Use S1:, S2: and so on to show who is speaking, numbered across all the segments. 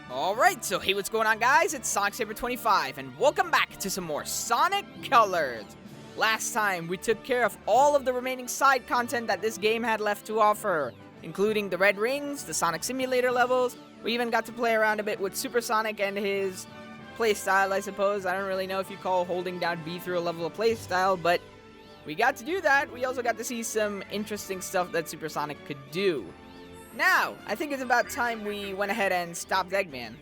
S1: Alright, so hey, what's going on, guys? It's Sonic Saber 25, and welcome back to some more Sonic Colors. Last time, we took care of all of the remaining side content that this game had left to offer, including the red rings, the Sonic Simulator levels. We even got to play around a bit with Super Sonic and his playstyle, I suppose. I don't really know if you call holding down B through a level of playstyle, but we got to do that. We also got to see some interesting stuff that Super Sonic could do. Now, I think it's about time we went ahead and stopped Eggman.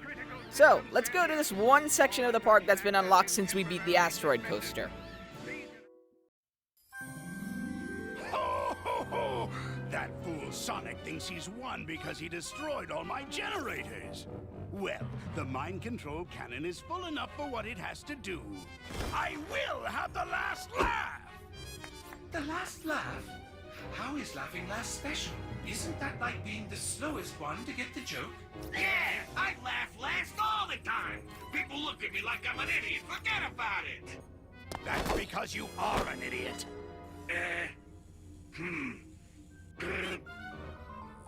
S1: So, let's go to this one section of the park that's been unlocked since we beat the asteroid coaster.
S2: Ho, ho, ho! That fool Sonic thinks he's won because he destroyed all my generators. Well, the mind control cannon is full enough for what it has to do. I will have the last laugh!
S3: The last laugh? How is laughing last special? Isn't that like being the slowest one to get the joke?
S4: Yeah, I laugh last all the time. People look at me like I'm an idiot. Forget about it.
S2: That's because you are an idiot.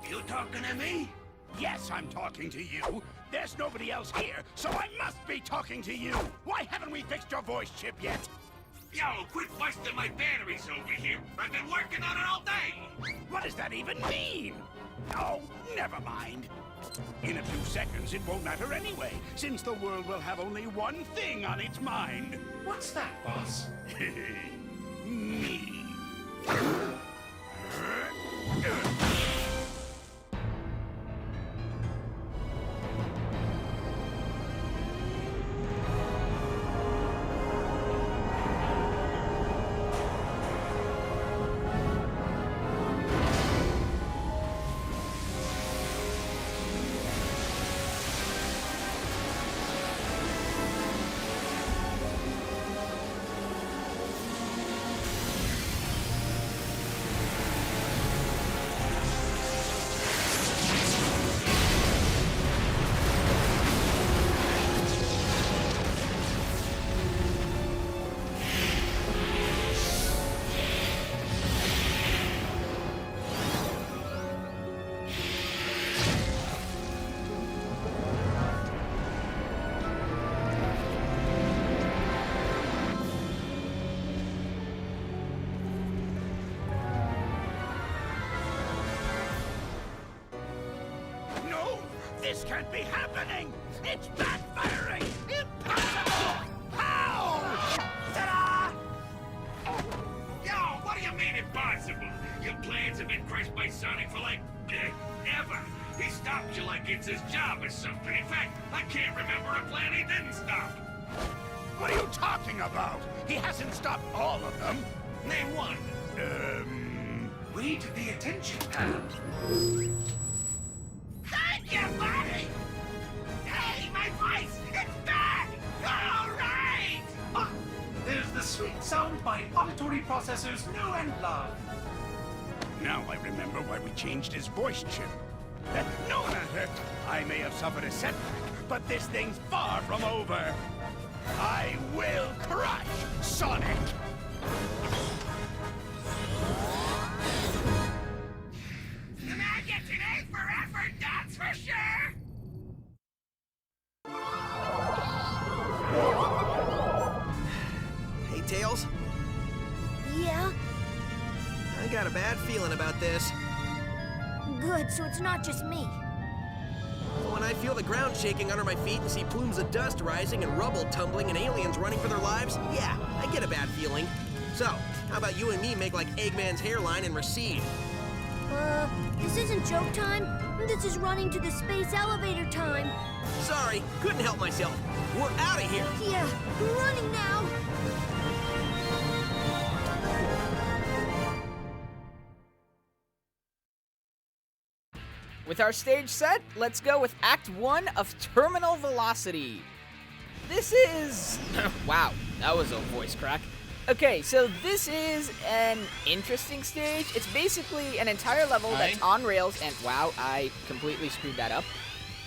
S4: You talking to me?
S2: Yes, I'm talking to you. There's nobody else here, so I must be talking to you. Why haven't we fixed your voice chip yet?
S4: Yo, quit busting my batteries over here. I've been working on it all day.
S2: What does that even mean? Oh, never mind. In a few seconds, it won't matter anyway, since the world will have only one thing on its mind.
S3: What's that, boss?
S2: Me. This can't be happening! It's backfiring! Impossible! How? Ta-da!
S4: Yo, what do you mean impossible? Your plans have been crushed by Sonic for like, ever. He stopped you like it's his job or something. In fact, I can't remember a plan he didn't stop.
S2: What are you talking about? He hasn't stopped all of them.
S4: Name one.
S3: Read the attention pad.
S4: Thank you, buddy! Hey, my voice! It's back! All right!
S3: Ah, there's the sweet sound my auditory processors know and love.
S2: Now I remember why we changed his voice chip. No matter. I may have suffered a setback, but this thing's far from over. I will crush Sonic!
S4: The man gets an A for effort, that's for sure!
S5: Hey, Tails.
S6: Yeah?
S5: I got a bad feeling about this.
S6: Good, so it's not just me.
S5: When I feel the ground shaking under my feet and see plumes of dust rising and rubble tumbling and aliens running for their lives, yeah, I get a bad feeling. So, how about you and me make like Eggman's hairline and recede?
S6: This isn't joke time. This is running to the space elevator time.
S5: Sorry, couldn't help myself. We're out of here.
S6: Yeah, we're running now.
S1: With our stage set, let's go with Act 1 of Terminal Velocity. This is... wow, that was a voice crack. Okay, so this is an interesting stage. It's basically an entire level that's on rails, and wow, I completely screwed that up.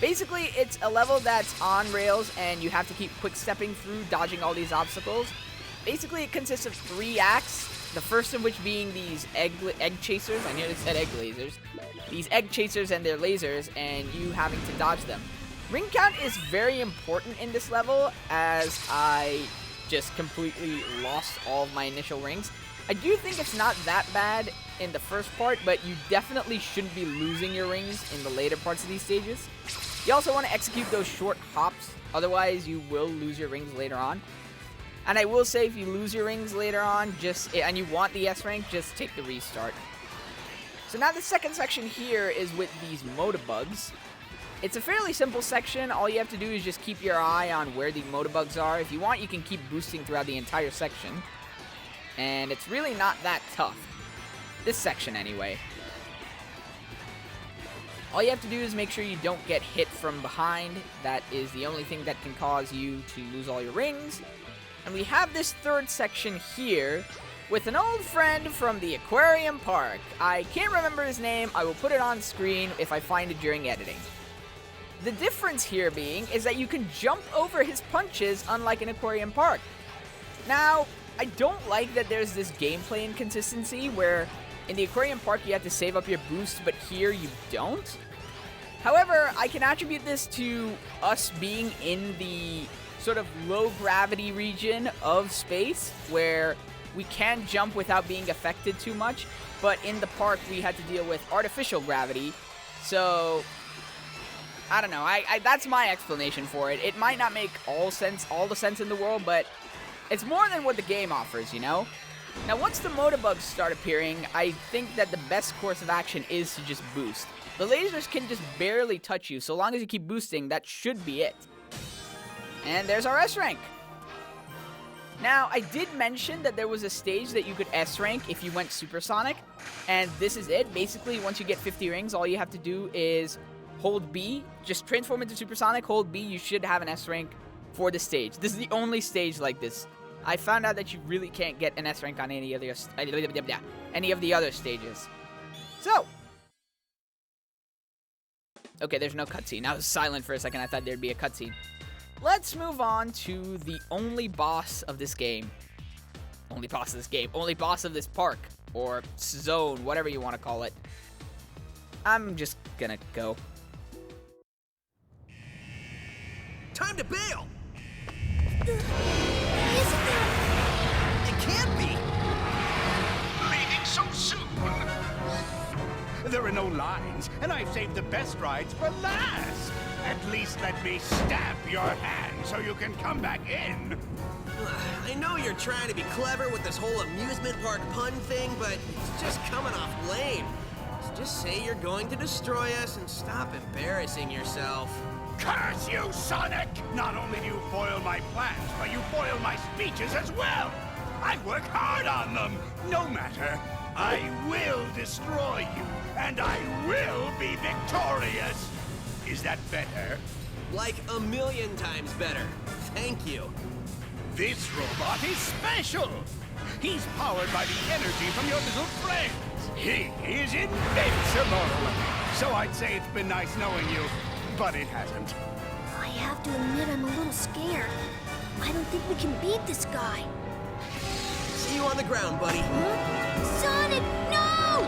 S1: Basically, it's a level that's on rails, and you have to keep quick-stepping through, dodging all these obstacles. Basically, it consists of 3 acts, the first of which being these egg chasers. I nearly said egg lasers. These egg chasers and their lasers, and you having to dodge them. Ring count is very important in this level, as I just completely lost all of my initial rings. I do think it's not that bad in the first part, but you definitely shouldn't be losing your rings in the later parts of these stages. You also want to execute those short hops, otherwise you will lose your rings later on. And I will say, if you lose your rings later on, and you want the S rank, just take the restart. So now the second section here is with these Motobugs. It's a fairly simple section. All you have to do is just keep your eye on where the Motobugs are. If you want, you can keep boosting throughout the entire section. And it's really not that tough. This section, anyway. All you have to do is make sure you don't get hit from behind. That is the only thing that can cause you to lose all your rings. And we have this third section here with an old friend from the aquarium park. I can't remember his name. I will put it on screen if I find it during editing. The difference here being is that you can jump over his punches, unlike an aquarium park. Now, I don't like that there's this gameplay inconsistency where in the aquarium park you have to save up your boost, but here you don't. However, I can attribute this to us being in the sort of low gravity region of space where we can jump without being affected too much, but in the park we had to deal with artificial gravity. So I don't know. That's my explanation for it. It might not make all the sense in the world, but it's more than what the game offers, you know? Now, once the Motobugs start appearing, I think that the best course of action is to just boost. The lasers can just barely touch you. So long as you keep boosting, that should be it. And there's our S rank. Now, I did mention that there was a stage that you could S rank if you went supersonic, and this is it. Basically, once you get 50 rings, all you have to do is hold B, just transform into supersonic, hold B, you should have an S rank for the stage. This is the only stage like this. I found out that you really can't get an S rank on any of the other stages. So, okay, there's no cutscene. I was silent for a second. I thought there'd be a cutscene. Let's move on to the only boss of this game. Only boss of this game. Only boss of this park. Or zone, whatever you want to call it. I'm just gonna go.
S5: Time to bail!
S6: Isn't there?
S5: It can't be!
S2: Leaving so soon? There are no lines, and I've saved the best rides for last. At least let me stamp your hand so you can come back in.
S5: I know you're trying to be clever with this whole amusement park pun thing, but it's just coming off lame. So just say you're going to destroy us and stop embarrassing yourself.
S2: Curse you, Sonic! Not only do you foil my plans, but you foil my speeches as well! I work hard on them! No matter, I will destroy you, and I will be victorious! Is that better?
S5: Like a million times better. Thank you.
S2: This robot is special! He's powered by the energy from your little friends! He is invincible! So I'd say it's been nice knowing you, but it hasn't.
S6: I have to admit I'm a little scared. I don't think we can beat this guy.
S5: See you on the ground, buddy.
S6: Huh? Sonic, no!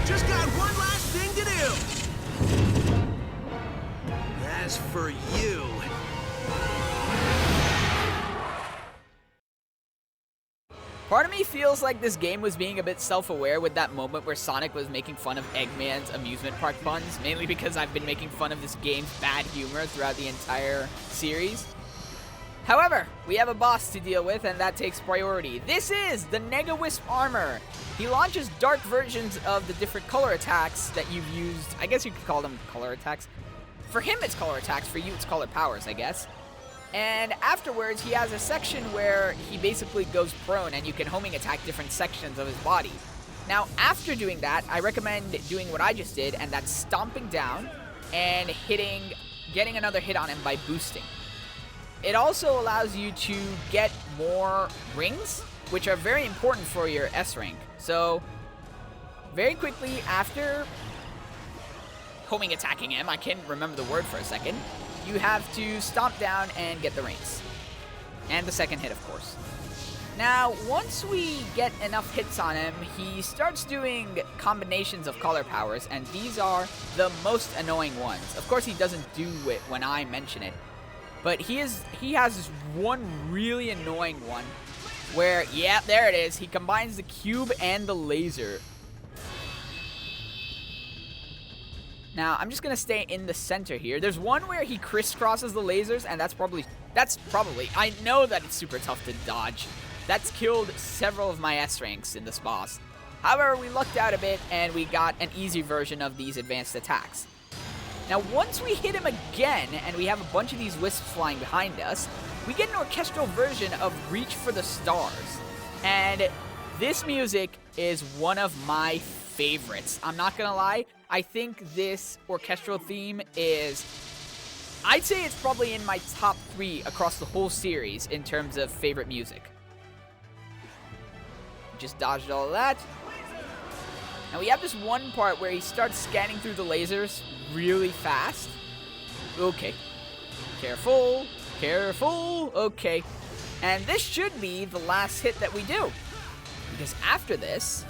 S5: Just got one last thing to do. As for you...
S1: Part of me feels like this game was being a bit self-aware with that moment where Sonic was making fun of Eggman's amusement park puns, mainly because I've been making fun of this game's bad humor throughout the entire series. However, we have a boss to deal with, and that takes priority. This is the Nega Wisp Armor. He launches dark versions of the different color attacks that you've used. I guess you could call them color attacks. For him, it's color attacks. For you, it's color powers, I guess. And afterwards, he has a section where he basically goes prone, and you can homing attack different sections of his body. Now, after doing that, I recommend doing what I just did, and that's stomping down and getting another hit on him by boosting. It also allows you to get more rings, which are very important for your S rank. So, very quickly after homing attacking him, I can't remember the word for a second, you have to stomp down and get the rings. And the second hit, of course. Now, once we get enough hits on him, he starts doing combinations of color powers, and these are the most annoying ones. Of course, he doesn't do it when I mention it, but he has this one really annoying one where, yeah, there it is. He combines the cube and the laser. Now, I'm just going to stay in the center here. There's one where he crisscrosses the lasers, and that's probably, I know that it's super tough to dodge. That's killed several of my S ranks in this boss. However, we lucked out a bit, and we got an easy version of these advanced attacks. Now, once we hit him again, and we have a bunch of these wisps flying behind us, we get an orchestral version of Reach for the Stars. And this music is one of my favorites. I'm not gonna lie, I think this orchestral theme is, I'd say it's probably in my top 3 across the whole series in terms of favorite music. Just dodged all of that. Now we have this one part where he starts scanning through the lasers really fast. Okay. Careful. Careful. Okay. And this should be the last hit that we do. Because after this...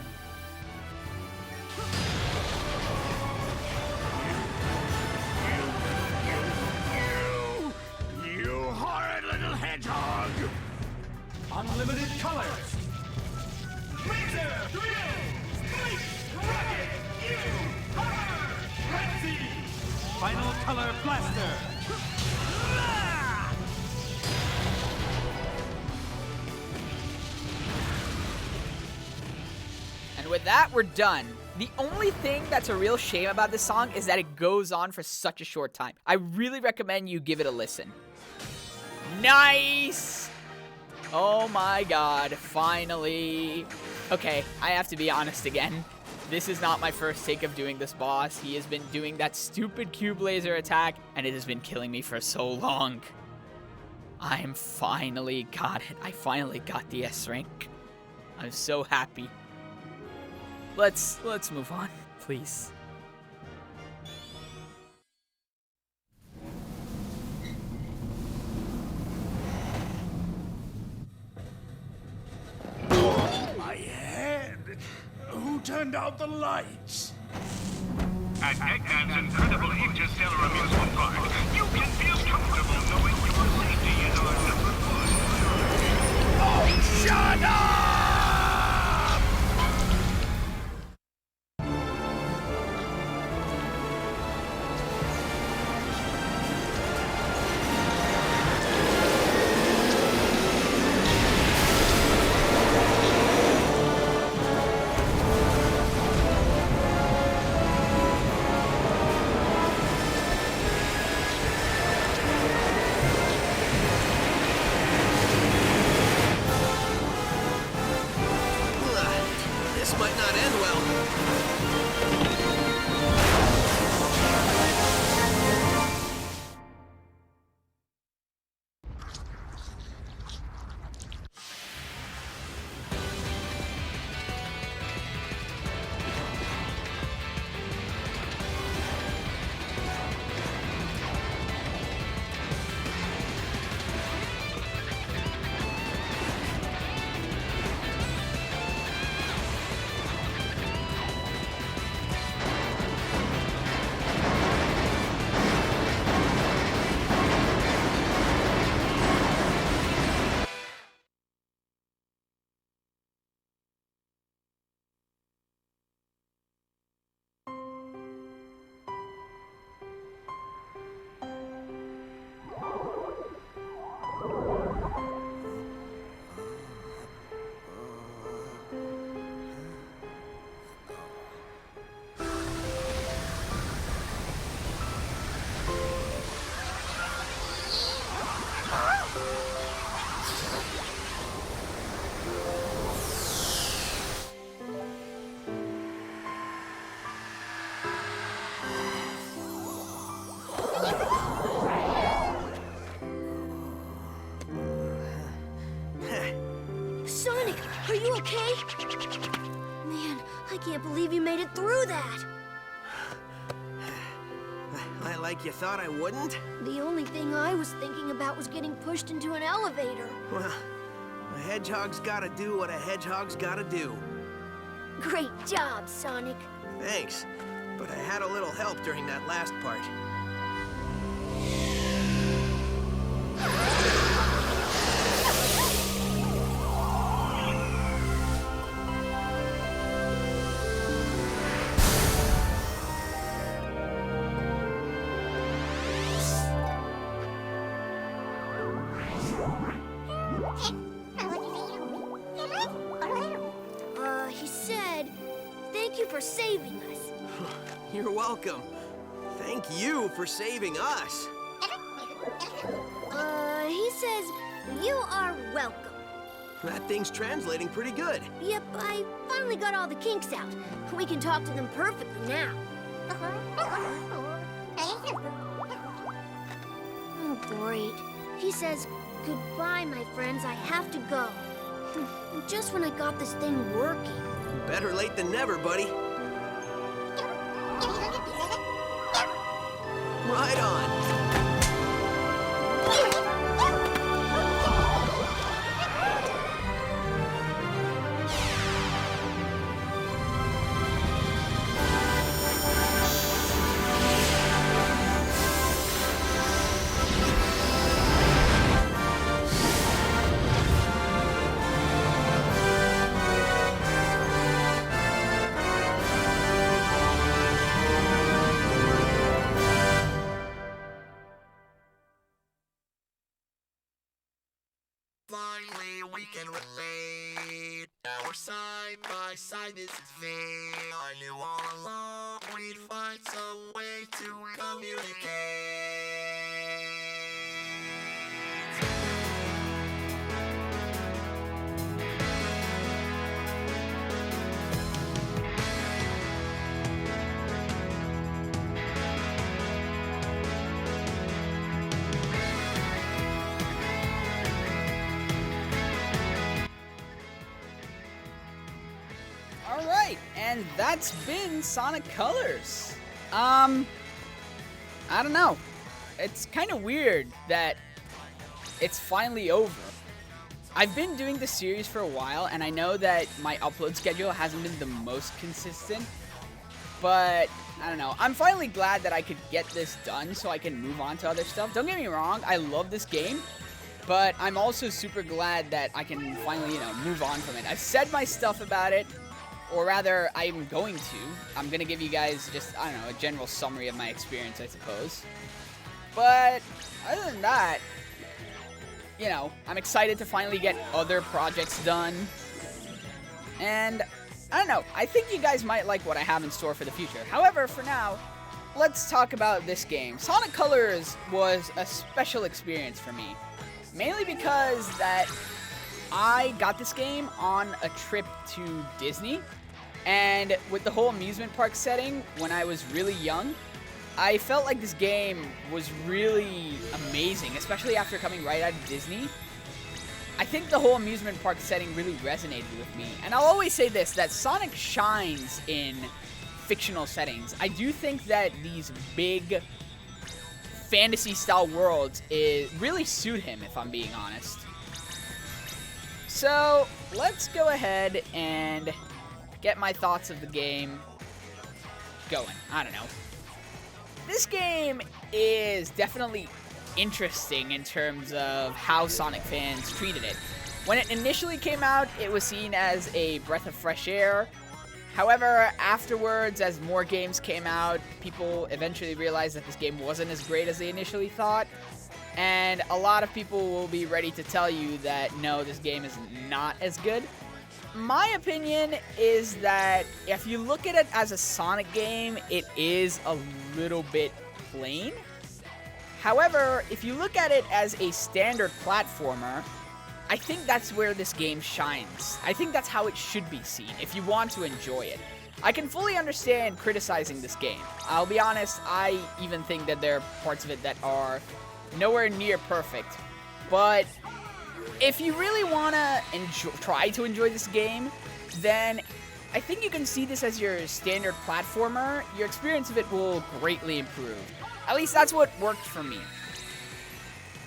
S2: You horrid little hedgehog!
S3: Unlimited colors. Laser, drill, spike, rocket, you, hammer, frenzy. Final color blaster.
S1: And with that, we're done. The only thing that's a real shame about this song is that it goes on for such a short time. I really recommend you give it a listen. Nice! Oh my god, finally. Okay, I have to be honest again. This is not my first take of doing this boss. He has been doing that stupid cube laser attack, and it has been killing me for so long. I'm finally got it. I finally got the S rank. I'm so happy. Let's move on, please.
S2: My head! Who turned out the lights?
S4: At Eggman's incredible interstellar amusement park, you can feel comfortable knowing your safety is our number one.
S2: Oh, shut up!
S5: This might not end well.
S6: Sonic, are you okay? Man, I can't believe you made it through that.
S5: Like you thought I wouldn't?
S6: The only thing I was thinking about was getting pushed into an elevator.
S5: Well, A hedgehog's gotta do what a hedgehog's gotta do.
S6: Great job, Sonic.
S5: Thanks, but I had a little help during that last part.
S6: He said, thank you for saving us.
S5: You're welcome. Thank you for saving us.
S6: He says, you are welcome.
S5: That thing's translating pretty good.
S6: Yep, I finally got all the kinks out. We can talk to them perfectly now. Oh, great. He says, goodbye, my friends, I have to go. Just when I got this thing working.
S5: Better late than never, buddy. Right on.
S7: Finally, we can relate. Our side by side is fate. I knew all along we'd find some way to communicate.
S1: Alright, and that's been Sonic Colors. I don't know. It's kind of weird that it's finally over. I've been doing this series for a while, and I know that my upload schedule hasn't been the most consistent, but I don't know. I'm finally glad that I could get this done so I can move on to other stuff. Don't get me wrong, I love this game, but I'm also super glad that I can finally, move on from it. I've said my stuff about it, or rather, I'm going to give you guys just, I don't know, a general summary of my experience, I suppose. But other than that, I'm excited to finally get other projects done. And I don't know, I think you guys might like what I have in store for the future. However, for now, let's talk about this game. Sonic Colors was a special experience for me. Mainly because that I got this game on a trip to Disney. And with the whole amusement park setting, when I was really young, I felt like this game was really amazing, especially after coming right out of Disney. I think the whole amusement park setting really resonated with me. And I'll always say this, that Sonic shines in fictional settings. I do think that these big fantasy-style worlds really suit him, if I'm being honest. So, let's go ahead and get my thoughts of the game going. I don't know. This game is definitely interesting in terms of how Sonic fans treated it. When it initially came out, it was seen as a breath of fresh air. However, afterwards, as more games came out, people eventually realized that this game wasn't as great as they initially thought. And a lot of people will be ready to tell you that, no, this game is not as good. My opinion is that if you look at it as a Sonic game, it is a little bit plain. However, if you look at it as a standard platformer, I think that's where this game shines. I think that's how it should be seen, if you want to enjoy it. I can fully understand criticizing this game. I'll be honest, I even think that there are parts of it that are nowhere near perfect. But if you really want to try to enjoy this game, then I think you can see this as your standard platformer. Your experience of it will greatly improve. At least that's what worked for me.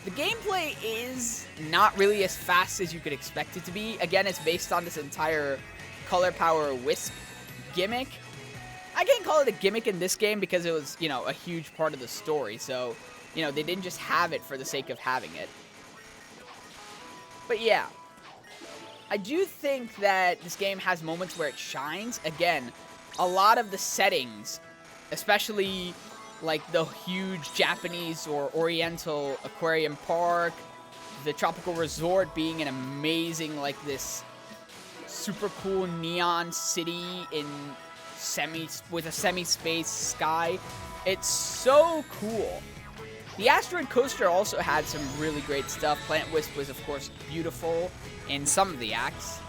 S1: The gameplay is not really as fast as you could expect it to be. Again, it's based on this entire Color Power Wisp gimmick. I can't call it a gimmick in this game because it was, you know, a huge part of the story. So, you know, they didn't just have it for the sake of having it. But yeah, I do think that this game has moments where it shines. Again, a lot of the settings, especially like the huge Japanese or Oriental aquarium park, the tropical resort being an amazing, like this super cool neon city in with a semi-space sky. It's so cool. The asteroid coaster also had some really great stuff. Planet Wisp was, of course, beautiful in some of the acts.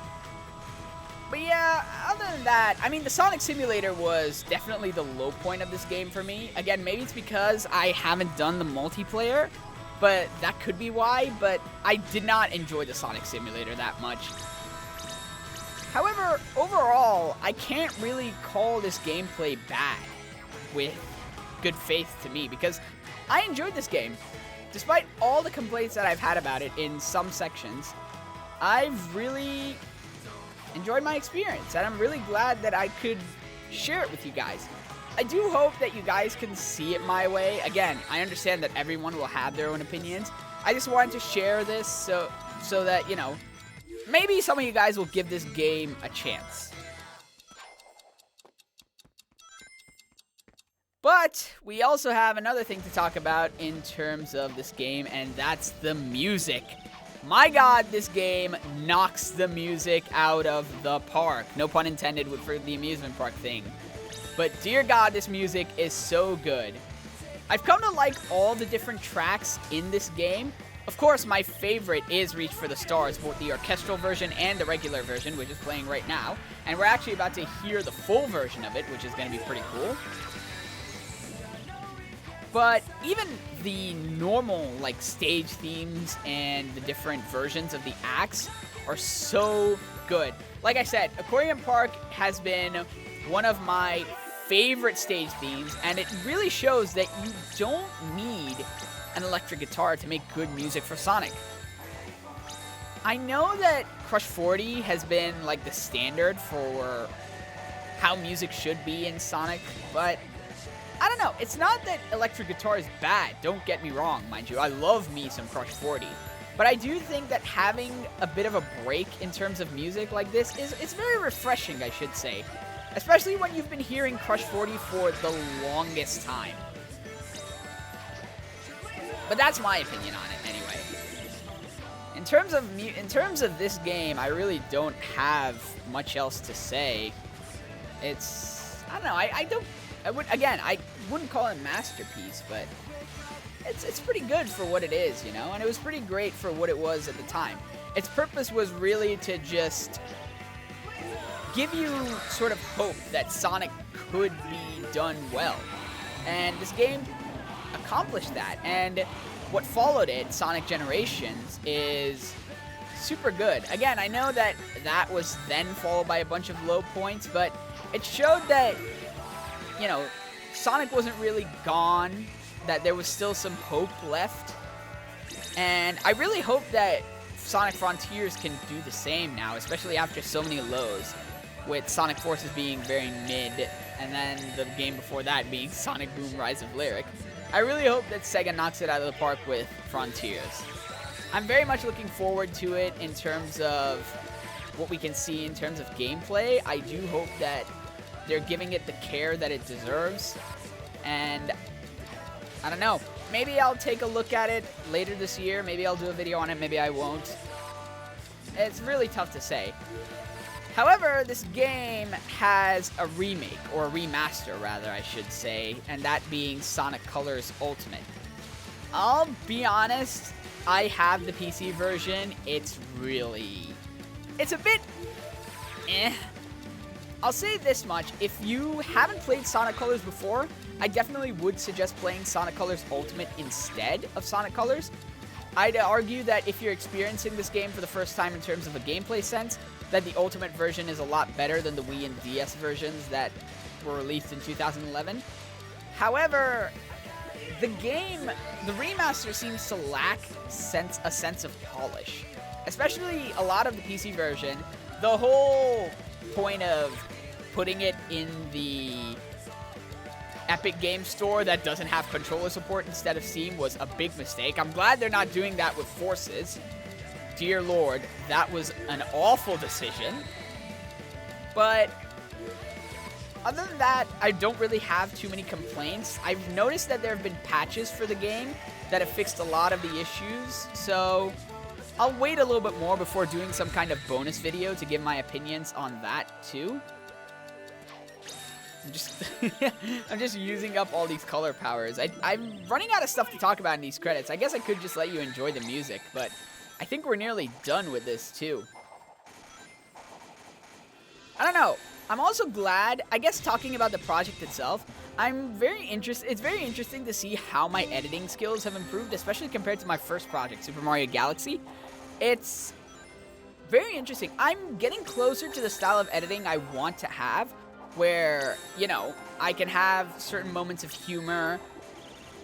S1: But yeah, other than that, I mean, the Sonic Simulator was definitely the low point of this game for me. Again, maybe it's because I haven't done the multiplayer, but that could be why. But I did not enjoy the Sonic Simulator that much. However, overall, I can't really call this gameplay bad with good faith to me, because I enjoyed this game. Despite all the complaints that I've had about it in some sections, I've really enjoyed my experience, and I'm really glad that I could share it with you guys. I do hope that you guys can see it my way. Again, I understand that everyone will have their own opinions. I just wanted to share this so that, you know, maybe some of you guys will give this game a chance. But we also have another thing to talk about in terms of this game, and that's the music. My god, this game knocks the music out of the park. No pun intended for the amusement park thing. But dear god, this music is so good. I've come to like all the different tracks in this game. Of course, my favorite is Reach for the Stars, both the orchestral version and the regular version, which is playing right now. And we're actually about to hear the full version of it, which is going to be pretty cool. But even the normal, like, stage themes and the different versions of the acts are so good. Like I said, Aquarium Park has been one of my favorite stage themes, and it really shows that you don't need an electric guitar to make good music for Sonic. I know that Crush 40 has been like the standard for how music should be in Sonic, but I don't know. It's not that electric guitar is bad, don't get me wrong, mind you. I love me some Crush 40. But I do think that having a bit of a break in terms of music like this it's very refreshing, I should say. Especially when you've been hearing Crush 40 for the longest time. But that's my opinion on it, anyway. In terms of this game, I really don't have much else to say. It's, I don't know. I wouldn't call it a masterpiece, but it's pretty good for what it is, you know. And it was pretty great for what it was at the time. Its purpose was really to just give you sort of hope that Sonic could be done well, and this game accomplished that. And what followed it, Sonic Generations, is super good. Again, I know that was then followed by a bunch of low points, but it showed that, you know, Sonic wasn't really gone, that there was still some hope left. And I really hope that Sonic Frontiers can do the same now, especially after so many lows, with Sonic Forces being very mid, and then the game before that being Sonic Boom Rise of Lyric. I really hope that Sega knocks it out of the park with Frontiers. I'm very much looking forward to it in terms of what we can see in terms of gameplay. I do hope that they're giving it the care that it deserves, and I don't know, maybe I'll take a look at it later this year. Maybe I'll do a video on it, maybe I won't. It's really tough to say. However, this game has a remake, or a remaster rather, I should say, and that being Sonic Colors Ultimate. I'll be honest, I have the PC version. It's a bit eh. I'll say this much, if you haven't played Sonic Colors before, I definitely would suggest playing Sonic Colors Ultimate instead of Sonic Colors. I'd argue that if you're experiencing this game for the first time in terms of a gameplay sense, that the Ultimate version is a lot better than the Wii and DS versions that were released in 2011. However, the game, the remaster seems to lack a sense of polish. Especially a lot of the PC version. The whole point of putting it in the Epic Game Store that doesn't have controller support instead of Steam was a big mistake. I'm glad they're not doing that with Forces. Dear Lord, that was an awful decision. But other than that, I don't really have too many complaints. I've noticed that there have been patches for the game that have fixed a lot of the issues, so I'll wait a little bit more before doing some kind of bonus video to give my opinions on that too. I'm just using up all these color powers. I'm running out of stuff to talk about in these credits. I guess I could just let you enjoy the music, but I think we're nearly done with this too. I don't know. I'm also glad, I guess talking about the project itself, it's very interesting to see how my editing skills have improved, especially compared to my first project, Super Mario Galaxy. It's very interesting. I'm getting closer to the style of editing I want to have, where, you know, I can have certain moments of humor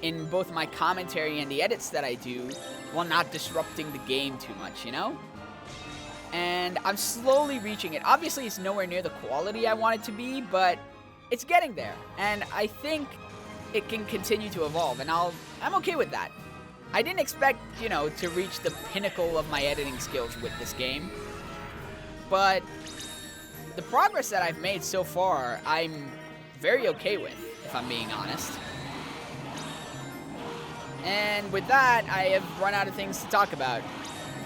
S1: in both my commentary and the edits that I do while not disrupting the game too much, you know? And I'm slowly reaching it. Obviously, it's nowhere near the quality I want it to be, but it's getting there. And I think it can continue to evolve, and I'm okay with that. I didn't expect, you know, to reach the pinnacle of my editing skills with this game, but the progress that I've made so far, I'm very okay with, if I'm being honest. And with that, I have run out of things to talk about.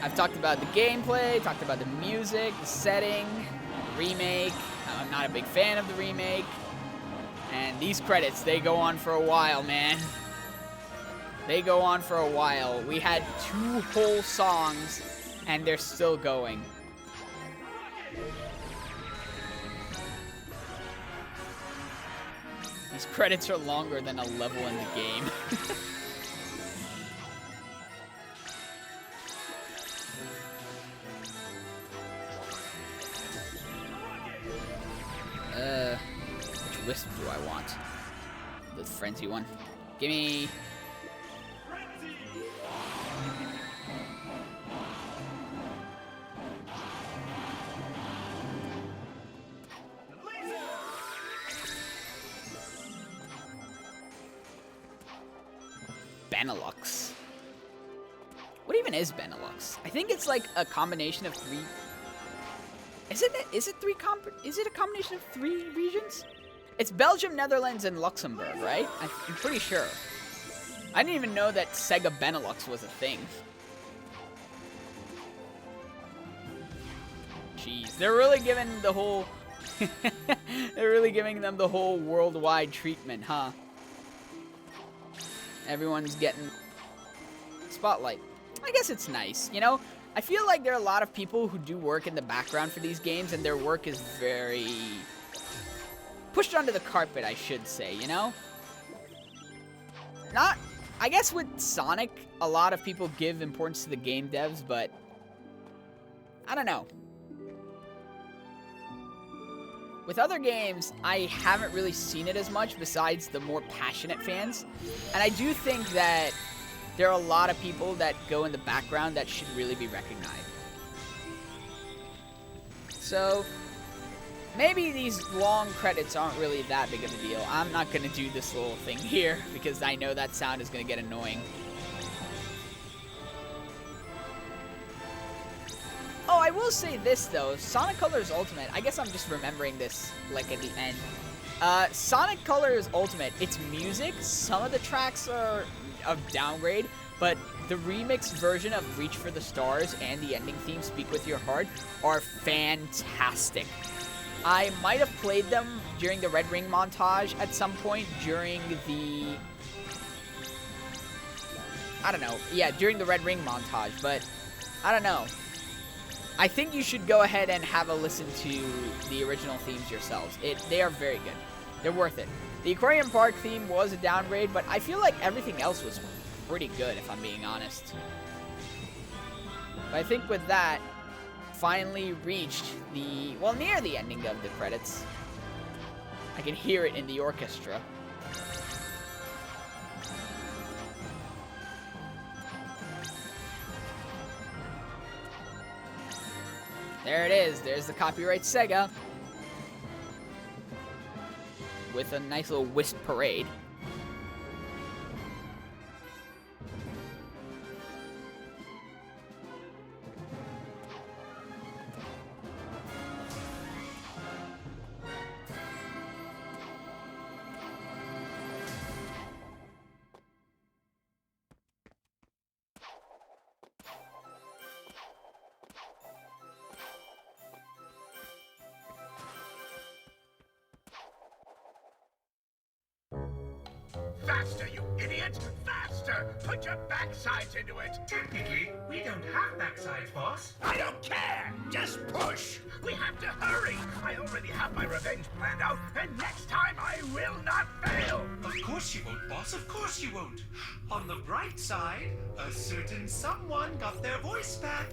S1: I've talked about the gameplay, talked about the music, the setting, remake. I'm not a big fan of the remake. And these credits, they go on for a while, man. They go on for a while. We had 2 whole songs, and they're still going. These credits are longer than a level in the game. Which wisp do I want? The frenzy one. Gimme. Benelux. What even is Benelux? I think it's like a combination of 3. Is it a combination of 3 regions? It's Belgium, Netherlands, and Luxembourg, right? I'm pretty sure. I didn't even know that Sega Benelux was a thing. Jeez, they're really giving the whole they're really giving them the whole worldwide treatment, huh? Everyone's getting spotlight. I guess it's nice, you know? I feel like there are a lot of people who do work in the background for these games, and their work is very pushed under the carpet, I should say, you know? I guess with Sonic, a lot of people give importance to the game devs, but I don't know. With other games, I haven't really seen it as much besides the more passionate fans. And I do think that there are a lot of people that go in the background that should really be recognized. So, maybe these long credits aren't really that big of a deal. I'm not going to do this little thing here because I know that sound is going to get annoying. Oh, I will say this though, Sonic Colors Ultimate, I guess I'm just remembering this like at the end. Sonic Colors Ultimate, its music, some of the tracks are a downgrade, but the remix version of Reach for the Stars and the ending theme, Speak With Your Heart, are fantastic. I might have played them during the Red Ring montage at some point during the... I don't know. Yeah, during the Red Ring montage, but I don't know. I think you should go ahead and have a listen to the original themes yourselves. They are very good. They're worth it. The Aquarium Park theme was a downgrade, but I feel like everything else was pretty good, if I'm being honest. But I think with that, finally reached the, well, near the ending of the credits. I can hear it in the orchestra. There it is. There's the copyright Sega. With a nice little wisp parade.
S2: Faster, you idiot! Faster! Put your backsides into it!
S3: Technically, we don't have backsides, boss.
S2: I don't care! Just push! We have to hurry! I already have my revenge planned out, and next time I will not fail!
S3: Of course you won't, boss. Of course you won't. On the bright side, a certain someone got their voice back.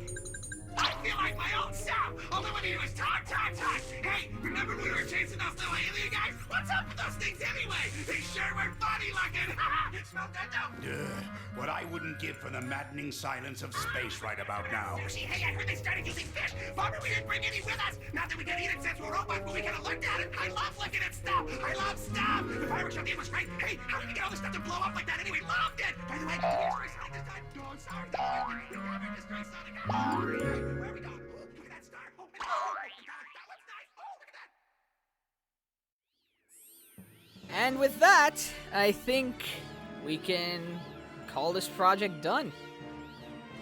S4: I feel like my own self! All I want to do is talk, talk, talk! Hey, remember when we were chasing those little alien guys? What's up with those things anyway? They sure were funny looking! Smell good though?
S2: What I wouldn't give for the maddening silence of space right about now.
S4: Sushi, hey, I heard they started using fish! Bummer we didn't bring any with us! Not that we can eat it since we're robots, but we could have looked at it! I love looking at stuff! I love stuff! The fireworks show was great! Hey, how did we get all this stuff to blow up like that anyway? Loved it! By the way, did we destroy Sonic this time? No, I'm sorry. We never destroy Sonic. Where are we going? Oh, look at that star! Oh, my God, that looks nice! Oh, look at that!
S1: And with that, I think we can call this project done.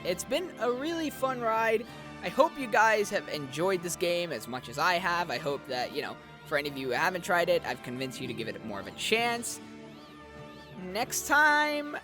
S1: It's been a really fun ride. I hope you guys have enjoyed this game as much as I have. I hope that, for any of you who haven't tried it, I've convinced you to give it more of a chance. Next time,